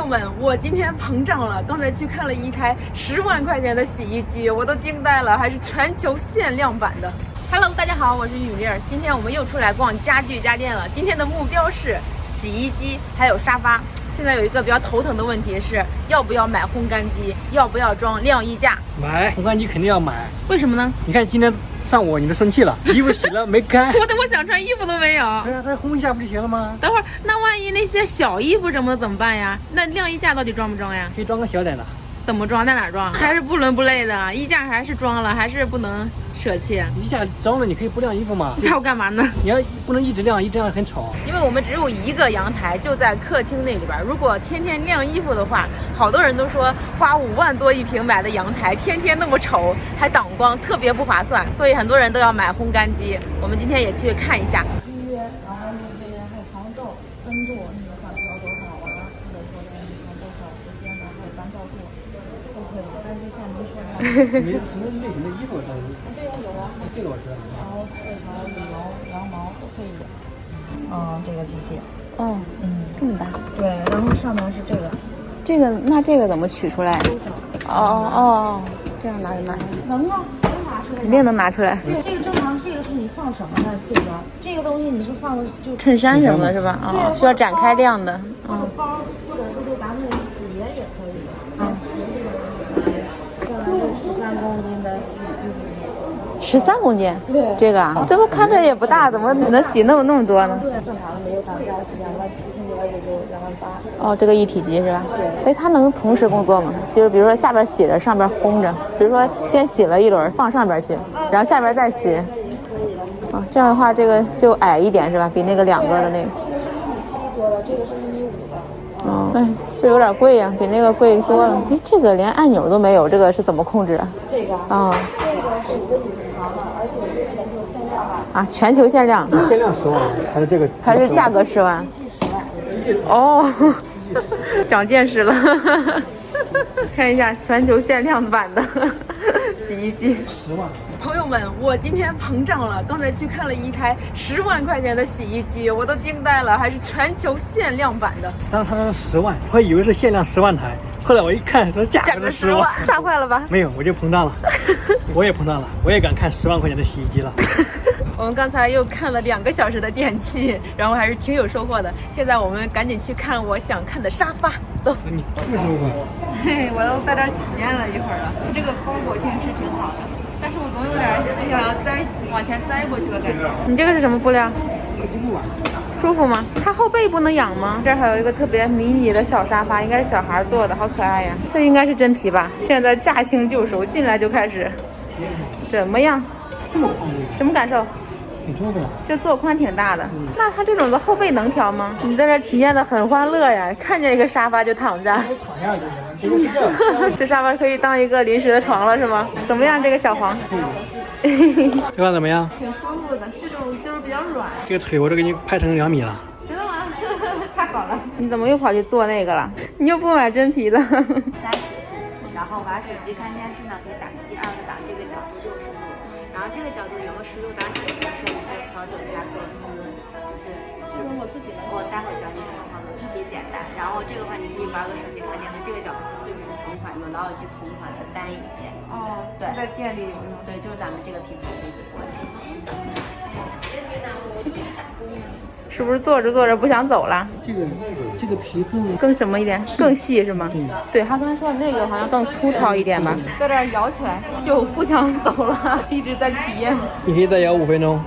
们，我今天膨胀了。刚才去看了一台10万块钱的洗衣机，我都惊呆了，还是全球限量版的。Hello， 大家好，我是雨丽儿。今天我们又出来逛家具家电了。今天的目标是洗衣机，还有沙发。现在有一个比较头疼的问题是，要不要买烘干机，要不要装晾衣架？买烘干机肯定要买。为什么呢？你看今天上午你都生气了，衣服洗了没干。我想穿衣服都没有。对啊，再烘一下不就行了吗？等会儿，那万一那些小衣服什么的怎么办呀？那晾衣架到底装不装呀？可以装个小点的。怎么装？在哪装？还是不伦不类的？衣架还是装了，还是不能舍弃？衣架装了，你可以不晾衣服吗？那我干嘛呢？你要不能一直晾，一直晾很丑。因为我们只有一个阳台，就在客厅那里边。如果天天晾衣服的话，好多人都说花5万多一平买的阳台，天天那么丑，还挡光，特别不划算。所以很多人都要买烘干机。我们今天也去看一下。预约，然后那边还有防皱、温度，那个想调多少啊，或者说的你看多少时间的，还有干燥度都可以。但是现在没说呢。没什么类型的衣服？这个有啊，这个我知道。然后4条、羽毛、羊毛都可以有。这个机器。哦，这么大。对，然后上面是这个。那这个怎么取出来？这样拿就拿。能啊，能拿出来。肯定能拿出来。对，这个正常，这个是你放什么的？这个东西你是放就衬衫什么的是吧？需要展开晾的。包或者是就咱们鞋也可以。鞋这个，再来是13公斤的洗衣机。13公斤？对，这个啊，这不看着也不大，怎么能洗那么多呢？对，正常的没有涨价是27992.8。哦，这个一体机是吧？对。哎，它能同时工作吗？就是比如说下边洗着，上边烘着，比如说先洗了一轮放上边去，然后下边再洗。哦，这样的话这个就矮一点是吧？比那个2个的那个。这个是1.7多的，这个是1.5的。哦，哎，这有点贵呀，比那个贵多了。哎，这个连按钮都没有，这个是怎么控制啊？这个啊。这个是一个隐藏的，而且是全球限量版。啊，全球限量。限量10万，还是这个？还是价格10万？机器10万。哦，长见识了。看一下全球限量版的洗衣机10万。朋友们，我今天膨胀了。刚才去看了一台10万块钱的洗衣机，我都惊呆了，还是全球限量版的。当时他说10万，我以为是限量10万台，后来我一看说价格是10万，吓坏了吧？没有，我就膨胀了。我也膨胀了，我也敢看10万块钱的洗衣机了。我们刚才又看了2个小时的电器，然后还是挺有收获的。现在我们赶紧去看我想看的沙发，走。你不舒服？嘿，我都在这儿体验了一会儿了，这个包裹性是挺好的，但是我总有点想要往前栽过去的感觉。你这个是什么布料？可积木啊。舒服吗？它后背不能仰吗？这儿还有一个特别迷你的小沙发，应该是小孩做的，好可爱呀。这应该是真皮吧？现在驾轻就熟，进来就开始。怎么样？什么感受？挺舒服的。这座宽挺大的。那它这种的后背能调吗？你在这体验的很欢乐呀，看见一个沙发就躺着。躺下就行，这沙发可以当一个临时的床了是吗？怎么样，这个小黄？这款怎么样？挺舒服的，这种就是比较软。这个腿我都给你拍成2米了。真的吗？太好了！你怎么又跑去做那个了？你又不买真皮的。30度，然后把手机看电视呢，可以打第2个档，这个角度60度，然后这个角度有个10度档显示是我们的调整加坐姿，就是这个我自己能。我待会儿教你怎么操作，特别简单。然后这个话你可以玩个手机看电视，这个角度是最舒服同款，有老友记同款的单眼片。哦，对，在店里有用。对，就是咱们这个品牌最多的。是不是坐着坐着不想走了？这个皮更什么一点？更细是吗？对，他刚才说的那个好像更粗糙一点吧。在这儿摇起来就不想走了，一直在体验。你可以再摇5分钟。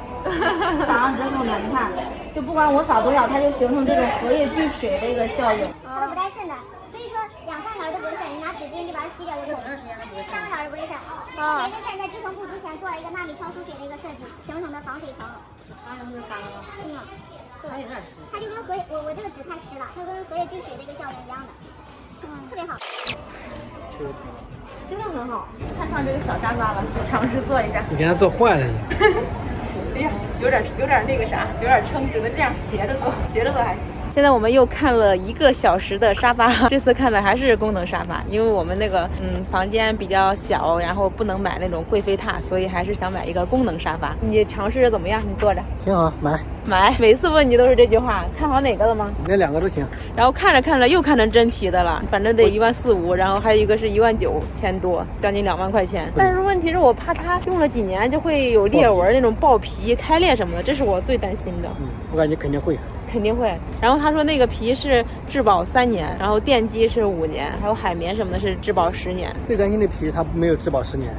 打上之后呢，你看，就不管我扫多少，它就形成这种荷叶聚水的一个效应。它都不带渗的，所以说2、3个小时都不会渗，你拿纸巾就把它洗掉就可以了。3个小时不会渗。水是现在织层布之前做了一个纳米超疏水的一个设计形成的防水层。它能不能干了吗？它有点湿。它就跟荷叶，我这个纸太湿了，它跟荷叶聚水的一个效应一样的，特别好。真的很好，看上这个小沙发了，尝试坐一下。你给它坐坏了你。哎呀，有点那个啥，有点撑，只能这样斜着坐，斜着坐还行。现在我们又看了1个小时的沙发，这次看的还是功能沙发，因为我们那个房间比较小，然后不能买那种贵妃榻，所以还是想买一个功能沙发。你尝试着怎么样？你坐着。挺好，买。买。每次问你都是这句话，看好哪个了吗？那2个都行。然后看着看着又看成真皮的了，反正得14500，然后还有一个是19000多，将近2万块钱。但是问题是我怕它用了几年就会有裂纹那种爆皮、开裂什么的，这是我最担心的。我感觉肯定会。肯定会。然后他说那个皮是质保3年，然后电机是5年，还有海绵什么的是质保10年。最担心的皮它没有质保10年。